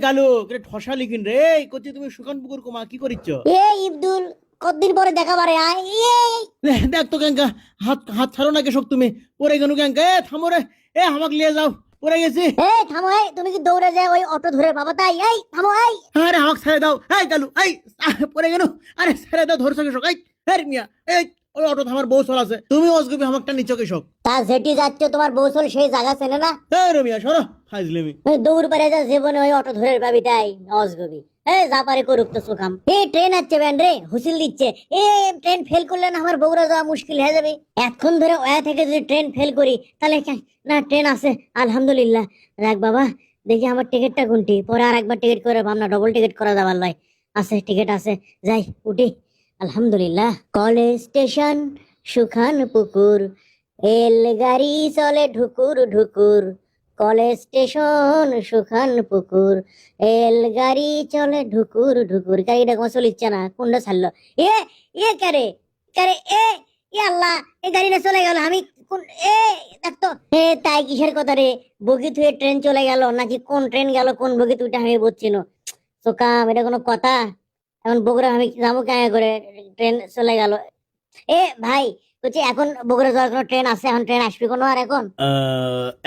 গালু কে ঠসা লিখিন রে কচ্ছি তুমি সুকান পুকুর কুমা কি করিচ্ছ? ইবদুল, কতদিন পরে দেখা বারে আয়। দেখ তো ক্যাঙ্কা হাত হাত ছাড়ো না কেশক তুমি পরে গেনু ক্যাঙ্কা থামো রে আমাকে নিয়ে যাও পরে গেছি। থামো, তুমি কি দৌড়ে যায় ওই অটো ধরে বাবা তাই? থামো। আরে আমাকে ছেড়ে দাও গালু পরে গেনু। আরে ছেড়ে দাও ধরছো কেশক মিয়া ওই অটো থামার বউ চল আছে তুমি অজগবি আমাকটা নিচ্ছ কেশক। তা যেটি যাচ্ছে তোমার বৌসল সেই জায়গা চেনে না? রমিয়া সরো ফাইজলেমি। দৌড় পারে যা জীবনে ওই অটো ধরে পাবি তাই অজগবি। যা পারে করুক তো সুখাম। ট্রেন আসছে ব্যান রে, হুসিল দিচ্ছে। ট্রেন ফেল করলে না আমার বগুড়া যাওয়া মুশকিল হয়ে যাবে। এতক্ষণ ধরে ওয়া থেকে যদি ট্রেন ফেল করি তাহলে না ট্রেন আছে আলহামদুলিল্লাহ। দেখ বাবা, দেখি আমার টিকিটটা কোনটি, পরে আর একবার টিকিট করে ভাবনা ডবল টিকিট করা যাবার লাই। আছে টিকিট আছে, যাই উঠি আলহামদুলিল্লাহ। কলেজ স্টেশন সুখান পুকুর, এল গাড়ি চলে ঢুকুর ঢুকুর। কলেজ স্টেশন সুখান পুকুর, এল গাড়ি চলে ঢুকুর ঢুকুর। গাড়িটা কোনো চলিচ্ছে না, কোনটা ছাড়লো? কারে কারে আল্লাহ, এই গাড়িটা চলে গেল। আমি কোন দেখতো তাই কিসের কথা রে? বগি থুয়ে ট্রেন চলে গেল নাকি কোন ট্রেন গেল কোন বগি তুইটা আমি বুঝছিল। সোকাম, এটা কোনো কথা? এখন বগুড়া আমি যাবো কেন করে? ট্রেন চলে গেল। ভাই বলছি, এখন বগুড়া যাওয়ার কোনো ট্রেন আছে? এখন ট্রেন আসবে কোনো? আর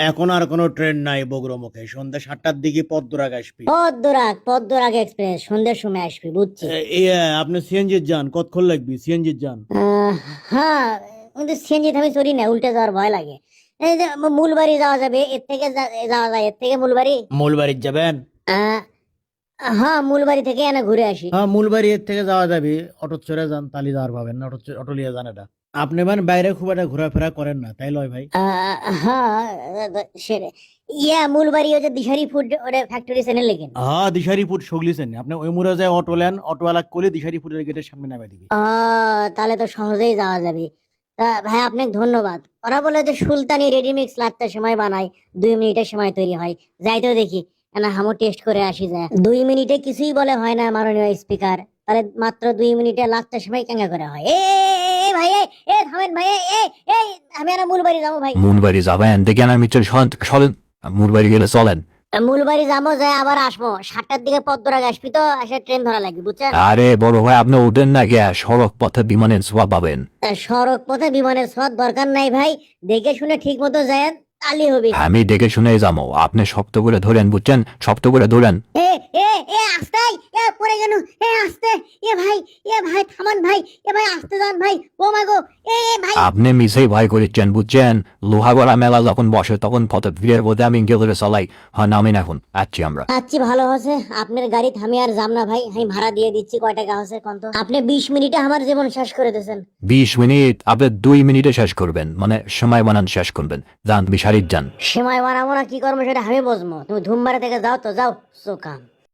এখন আর কোনো ট্রেন নাই বগুড়া মুখে। সন্ধ্যা 7টার দিকে পদ্মরাগ আসবি। পদ্মরাগ এক্সপ্রেস সন্ধ্যার সময় আসবে, বুঝছি। আপনি সিএনজি যান, কতক্ষণ লাগবে? সিএনজি যান। হ্যাঁ, কিন্তু সিএনজি আমি চড়ি না, উল্টে যাওয়ার ভয় লাগে। এই যে মূলবাড়ি যাওয়া যাবে, এর থেকে যাওয়া যায়, এর থেকে মূলবাড়ি যাবেন? হ্যাঁ, মূলবাড়ি থেকে এনে ঘুরে আসি। হ্যাঁ, মূলবাড়ি এর থেকে যাওয়া যাবে। অটো চড়ে যান, তালি যাওয়ার পাবেন না। অটো লিয়ে যান। এটা আপনি মানে বাইরে খুব একটা ঘোরাফেরা করেন না, তাই লয় ভাই? হ্যাঁ, মূলবাড়ি হচ্ছে দিশারি ফুড ফ্যাক্টরি চেনে লেগেন। হ্যাঁ, দিশারি ফুড সগলি চেনে। আপনি ওই মুড়ে যায় অটো লেন, অটোওয়ালা কলে দিশারি ফুডের গেটের সামনে নামে দিবি। তাহলে তো সহজেই যাওয়া যাবে। তা ভাই আপনাকে ধন্যবাদ। ওরা বলে যে সুলতানি রেডিমিক্স লাখটা সময় বানায়, 2 মিনিটের সময় তৈরি হয়। যাইতেও দেখি না, হামো টেস্ট করে আসি যায়। 2 মিনিটে কিছুই বলে হয় না মাননীয় স্পিকার, তাহলে মাত্র 2 মিনিটে লাখটা সময় কেঙ্গা করে হয়? ভাই থামেন ভাই, আমি আর মূলবাড়ি যাবো ভাই। মূলবাড়ি যাবেন দেখে না মিটার চলেন, মূলবাড়ি গেলে চলেন। মূলবাড়ি যাবো, যায় আবার আসবো। 7টার দিকে পদ্মরাগ আসবি তো, আসে ট্রেন ধরা লাগবে, বুঝছেন? আরে বড় ভাই, আপনি উঠেন না গিয়া সড়ক পথে বিমানের সোয়া পাবেন। সড়ক পথে বিমানের ছোঁয়ার দরকার নাই ভাই, দেখে শুনে ঠিক মতো যায় তালি হবে। আমি দেখে শুনে যাবো, আপনি শক্ত করে ধরেন, বুঝছেন? শক্ত করে ধরেন। আস্তে পড়ে গেল। আস্তে ভাই, ভাই থামান ভাই, ভাই আস্তে যান ভাই। ও মা গো, ভাই। আপনি মিছেই ভয় করেছেন, বুঝছেন? লোহাগড়া মেলা যখন বসে তখন পথে ভিড়ের মধ্যে আমি গেলে চালাই। হ্যাঁ, নামেন এখন, আচ্ছি আমরা। আচ্ছি, ভালো হচ্ছে আপনার গাড়ি থামি আর যাম না ভাই। আমি ভাড়া দিয়ে দিচ্ছি। কয় টাকা হচ্ছে কত? আপনি 20 মিনিটে আমার জীবন শেষ করে দিয়েছেন। 20 মিনিট? আপনি 2 মিনিটে শেষ করবেন, মানে সময় বানান শেষ করবেন। যান, বিশারিত যান। সময় বানাবো না কি করবো সেটা আমি বুঝবো। তুমি ধুমবারে থেকে যাও তো, যাও সোকাম।